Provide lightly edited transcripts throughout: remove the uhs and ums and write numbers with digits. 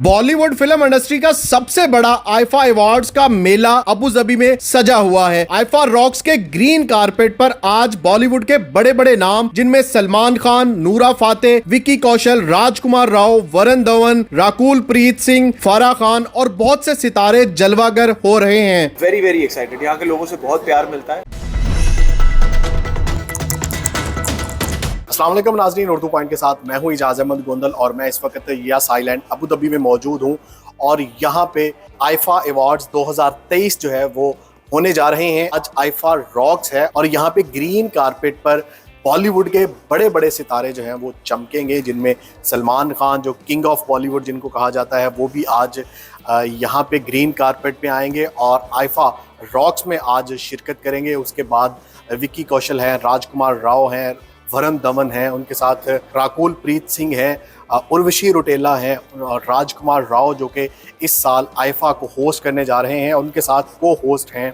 Bollywood film industry का सबसे बड़ा आईफा अवार्ड्स का मेला अबू धाबी में सजा हुआ है। आईफा रॉक्स के ग्रीन कारपेट पर आज बॉलीवुड के बड़े बड़े नाम जिनमें सलमान खान, नूरा फातेह, विकी कौशल, राजकुमार राव, वरुण धवन, राकुल प्रीत सिंह, फारा खान और बहुत से सितारे जलवागर हो रहे हैं। Very very excited. यहाँ के लोगों से बहुत प्यार मिलता है। अस्सलाम वालेकुम नाज़रीन, उर्दू पॉइंट के साथ मैं हूं इजाज़ गोंदल और मैं इस वक्त यस आइलैंड अबू धाबी में मौजूद हूं और यहां पे आईफा अवार्ड्स 2023 जो है वो होने जा रहे हैं। आज आईफा रॉक्स है और यहां पे ग्रीन कारपेट पर बॉलीवुड के बड़े बड़े सितारे जो हैं वो चमकेंगे, जिनमें सलमान खान जो किंग ऑफ बॉलीवुड जिनको कहा जाता है वो भी आज यहाँ पे ग्रीन कारपेट पे आएंगे और आईफा रॉक्स में आज शिरकत करेंगे। उसके बाद विक्की कौशल हैं, राजकुमार राव हैं, वरुण धवन हैं, उनके साथ राकुल प्रीत सिंह हैं, उर्वशी रुटेला हैं और राजकुमार राव जो कि इस साल आईफा को होस्ट करने जा रहे हैं। उनके साथ को होस्ट हैं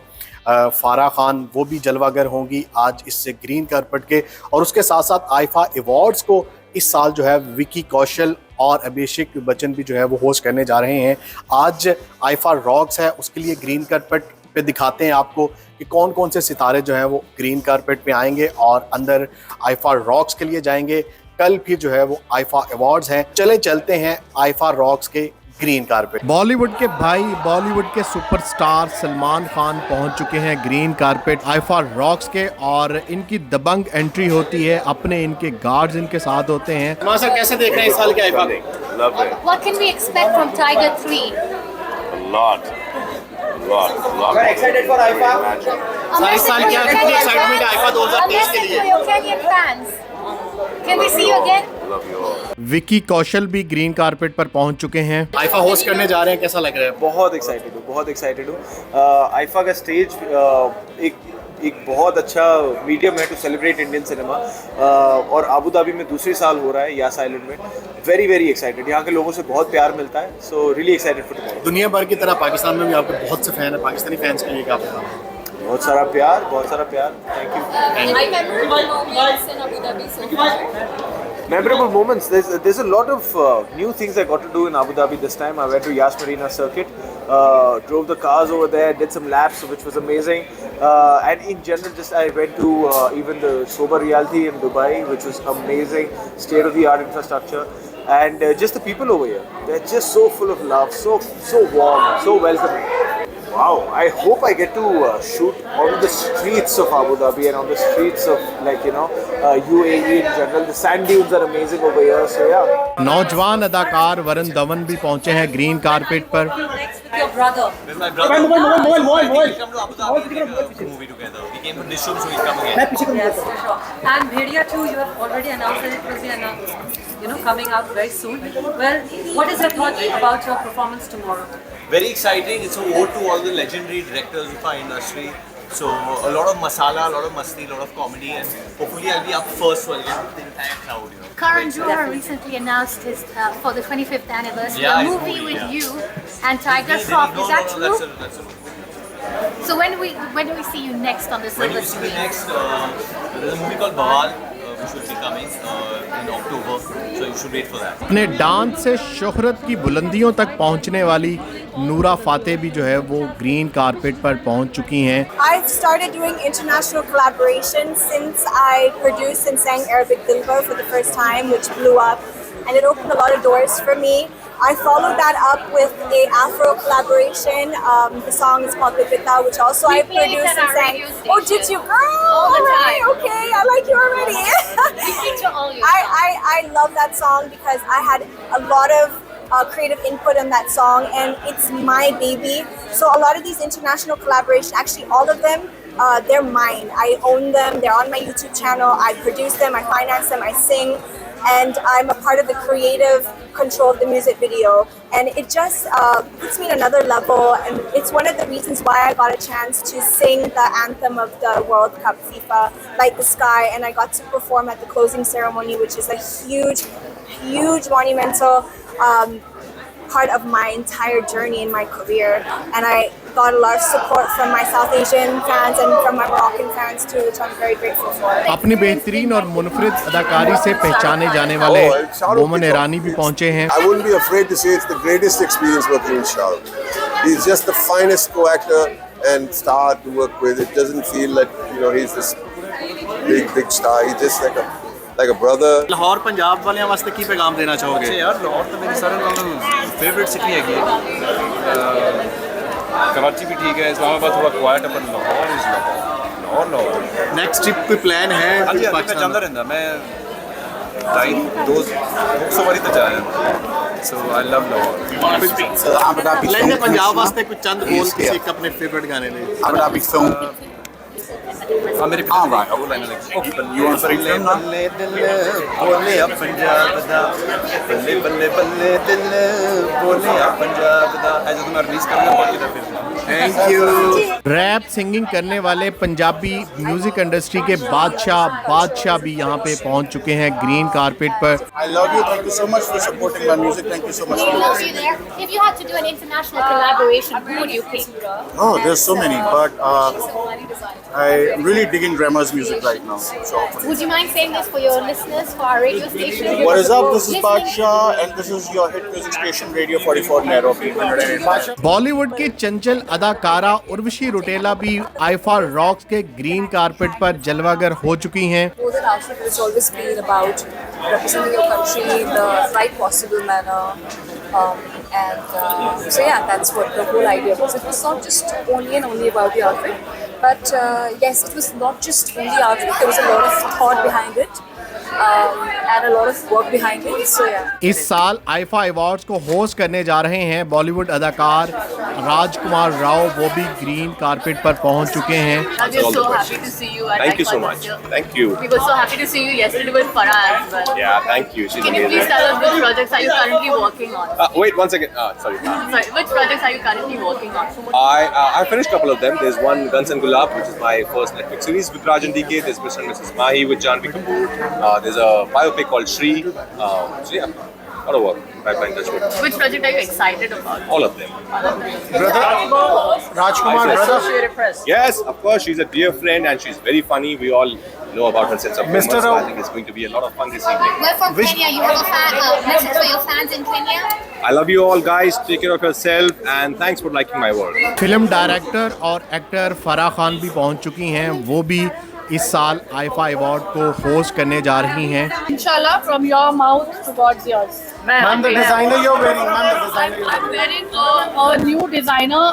फारा खान, वो भी जलवागर होंगी आज इससे ग्रीन कारपेट के। और उसके साथ साथ आईफा अवार्ड्स को इस साल जो है विकी कौशल और अभिषेक बच्चन भी जो है वो होस्ट करने जा रहे हैं। आज आईफा रॉक्स है, उसके लिए ग्रीन कारपेट पे दिखाते हैं आपको कि कौन कौन से सितारे जो हैं वो ग्रीन कारपेट पे आएंगे और अंदर आईफा रॉक्स के लिए जाएंगे। कल फिर जो है वो आईफा अवार्ड्स हैं। चलते हैं आईफा रॉक्स के ग्रीन कारपेट। बॉलीवुड के भाई, बॉलीवुड के सुपरस्टार सलमान खान पहुंच चुके हैं ग्रीन कारपेट आईफा रॉक्स के और इनकी दबंग एंट्री होती है। अपने इनके गार्ड्स इनके साथ होते हैं। सर कैसे देख रहे हैं इस साल के IIFA? What can we expect from Tiger 3? A lot. We're excited for IIFA. इस साल क्या कितनी एक्साइटमेंट है आईफा 2023 के लिए? Kenyan fans. Can we see you again? Love you all. Vicky Kaushal भी ग्रीन कारपेट पर पहुंच चुके हैं। आईफा होस्ट करने जा रहे हैं, कैसा लग रहा है? बहुत एक्साइटेड हूँ। आईफा का स्टेज एक बहुत अच्छा मीडियम है टू सेलिब्रेट इंडियन सिनेमा और अबू धाबी में दूसरी साल हो रहा है यस आइलैंड में। Very very excited. यहाँ के लोगों से बहुत प्यार मिलता है, so really excited for tomorrow. दुनिया भर की तरह पाकिस्तान में भी आपके बहुत से फैन है। पाकिस्तानी फैंस के लिए क्या बताओ? बहुत सारा प्यार। Thank you. I can one moments in Abu Dhabi so far. Memorable moments. There's a lot of new things I got to do in Abu Dhabi this time. I went to Yas Marina Circuit, drove the cars over there, did some laps, which was amazing. And in general, just I went to even the Sober Realty in Dubai, which was amazing, state-of-the-art infrastructure. And just the people over here, they're just so full of love, so warm, so welcoming. Wow, I hope I get to shoot on the streets of Abu Dhabi and on the streets of UAE in general. The sand dunes are amazing over here, so yeah. नौजवान अदाकार वरुण धवन भी पहुंचे हैं green carpet पर। Next with your brother. With my brother. We come to Abu Dhabi to make a movie together. We came from this show, so he's come again. Yes, for sure. And Bhedia too, you have already announced that it will be coming out very soon. Well, what is your thought about your performance tomorrow? Very exciting. It's a ode to all the legendary directors of our industry. So a lot of masala, a lot of masti, a lot of comedy, and hopefully I'll be up first for the entire crowd. Karan Johar recently announced his for the 25th anniversary Yeah, a his movie movie, with yeah. you and Tiger Shroff. Is that true? That's a So when do we see you next on the When silver you see the screen? next, there's a movie called Bawal, which will be coming in October. So you should wait for that. अपने dance से शोहरत की बुलंदियों तक पहुंचने वाली नूरा फातेह भी जो है वो ग्रीन कारपेट पर पहुंच चुकी हैं। I've started doing international collaborations since I produced and sang Arabic Dilbar for the first time, which blew up, and it opened a lot of doors for me. I followed that up with a Afro collaboration. The song is called Bibita, which also I produced and sang. Oh, did you, girl? All the time. Okay, I like you already. We feature all your songs. I love that song because I had a lot of creative input in that song, and it's my baby. So a lot of these international collaborations, actually all of them, they're mine. I own them. They're on my YouTube channel. I produce them. I finance them. I sing. And I'm a part of the creative control of the music video, and it just puts me at another level, and it's one of the reasons why I got a chance to sing the anthem of the World Cup, FIFA Light the Sky, and I got to perform at the closing ceremony, which is a huge monumental part of my entire journey in my career, and I got a lot of support from my South Asian fans and from my Moroccan fans too, which I'm very grateful for. अपनी बेहतरीन और मुनफरिद अदाकारी से पहचाने जाने वाले बोमन ईरानी भी पहुंचे हैं। I wouldn't be afraid to say it's the greatest experience working with Shah. He's just the finest co-actor and star to work with. It doesn't feel like, you know, he's this big star. He's just like a brother. Lahore Punjab वालियां वास्ते की पैगाम देना चाहोगे? अच्छा यार लाहौर तो मेरी सारे नालों फेवरेट सिटी है। कराची भी ठीक है, इस्लामाबाद थोड़ा क्वाइट है, पर Lahore is Lahore. Next trip कोई प्लान है? हाँ जी, मैं जाता रहता, मैं 200 बारी तो जाया, सो आई लव लाहौर। प्लान है पंजाब वास्ते कुछ चंद बोल किसी एक अपने फेवरेट गाने में। हाँ मेरे हाँ राइट वो लाइन लगी बल्ले बल्ले दिल बोले अब पंजाब दा बल्ले बल्ले बल्ले दिल बोले अब पंजाब दा ऐसे तो मैं रिलीज करूंगा बाकी दा फिर थैंक यू। रैप सिंगिंग करने वाले पंजाबी म्यूजिक इंडस्ट्री के बादशाह भी यहाँ पे पहुँच चुके हैं ग्रीन कारपेट पर। I love you. Thank you so much for supporting my music. Thank you so much. We love you there. If you had to do an international collaboration, who would you pick? Oh, there's so many, but I'm really digging Rema's music right now. So Would you mind saying this for your listeners, for our radio station? what is up? This is Badshah, and this is your hit music station, Radio 44 Nairobi. 108. Bollywood की चंचल अदाकारा उर्वशी रुटेला भी IIFA rocks के green carpet पर जलवागर हो चुकी हैं। Golden outfit has always been about representing your country in the right possible manner. So yeah, that's what the whole idea was. It was not just only about the outfit, but yes, it was not just only outfit. There was a lot of thought behind it. And a lot of work behind it. So yeah. इस साल IIFA awards को host करने जा रहे हैं बॉलीवुड अदाकार राजकुमार राव, वो भी ग्रीन कारपेट पर पहुंच चुके हैं। We're so happy to see you. Thank you so much. Thank you. We were so happy to see you yesterday with Farah as well. Yeah, thank you. She's Can you please amazing. tell us which projects are you currently working on? Wait 1 second. Sorry. Sorry, which projects are you currently working on? I finished a couple of them. There's one Guns and Gulab, which is my first Netflix series with Rajan DK. There's Mr. and Mrs. Mahi with Janvi Kapoor. There's a biopic called Shri. So yeah, a lot of work. Pipeline touch wood. Which project are you excited about? All of them. Rajkumar Associated Press. Yes, of course. She's a dear friend and she's very funny. We all know about her sense of humor. So I think it's going to be a lot of fun this evening. We're from Kenya. You have a message for your fans in Kenya? I love you all, guys. Take care of yourself and thanks for liking my work. Film director और actor Farah Khan भी पहुंच चुकी हैं, वो भी इस साल IIFA award को होस्ट करने जा रही हैं। Inshallah, from your mouth to God's ears. Ma'am, the designer you're wearing, ma'am, the designer I'm wearing a new designer.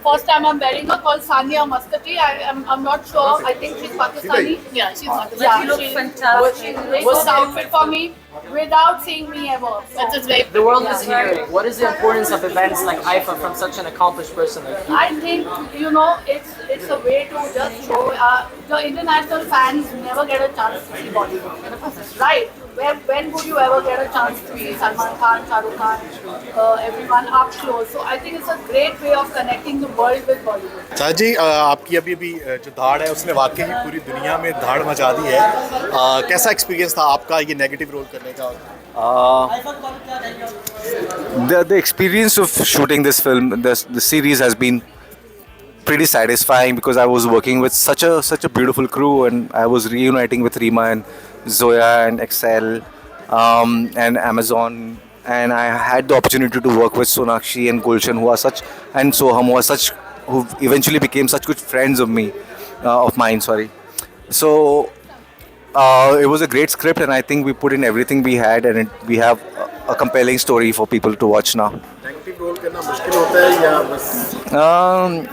First time I'm wearing her called Sania Mustati. I'm not sure. I think she's Pakistani. Yeah, she's not. Yeah, You look she fantastic. made this outfit for me without seeing me ever. So It's just very. The world is hearing. What is the importance of events like IIFA from such an accomplished person like you? I think it's a way to just show the international fans never get a chance to see Bollywood, right? When would you ever get a chance to see Salman Khan, Shah Rukh Khan, everyone up close? So I think it's a great way of connecting the world with Bollywood. Shah ji, आपकी अभी जो धाड़ है उसने वाकई ही पूरी दुनिया में धाड़ मचा दी है। कैसा एक्सपीरियंस था आपका ये नेगेटिव रोल करने का? The experience of shooting this film, the series has been pretty satisfying because I was working with such a beautiful crew, and I was reuniting with Rima and Zoya and Excel and Amazon, and I had the opportunity to work with Sonakshi and Gulshan, and Soham, who eventually became such good friends of mine. So it was a great script, and I think we put in everything we had, and we have a compelling story for people to watch now. Negative role करना मुश्किल होता है या बस?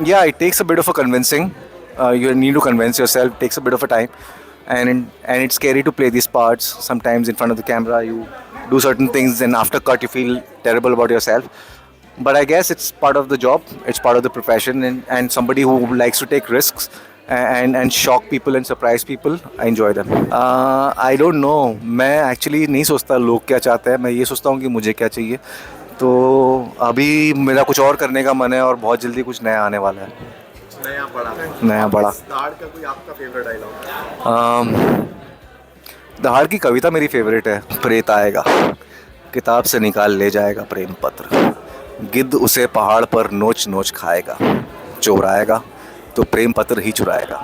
Yeah, it takes a bit of a convincing. You need to convince yourself. It takes a bit of a time, and it's scary to play these parts. Sometimes in front of the camera, you do certain things, and after cut, you feel terrible about yourself. But I guess it's part of the job. It's part of the profession, and somebody who likes to take risks and shock people and surprise people, I enjoy them. I don't know. मैं actually नहीं सोचता लोग क्या चाहते हैं. मैं ये सोचता हूँ कि मुझे क्या चाहिए. तो अभी मेरा कुछ और करने का मन है और बहुत जल्दी कुछ नया आने वाला है. नया बड़ा. धाड़ का कोई आपका फेवरेट डायलॉग? धाड़ की कविता मेरी फेवरेट है. प्रेत आएगा. किताब से निकाल ले जाएगा प्रेम पत्र, गिद्ध उसे पहाड़ पर नोच नोच खाएगा, चोर आएगा तो प्रेम पत्र ही चुराएगा।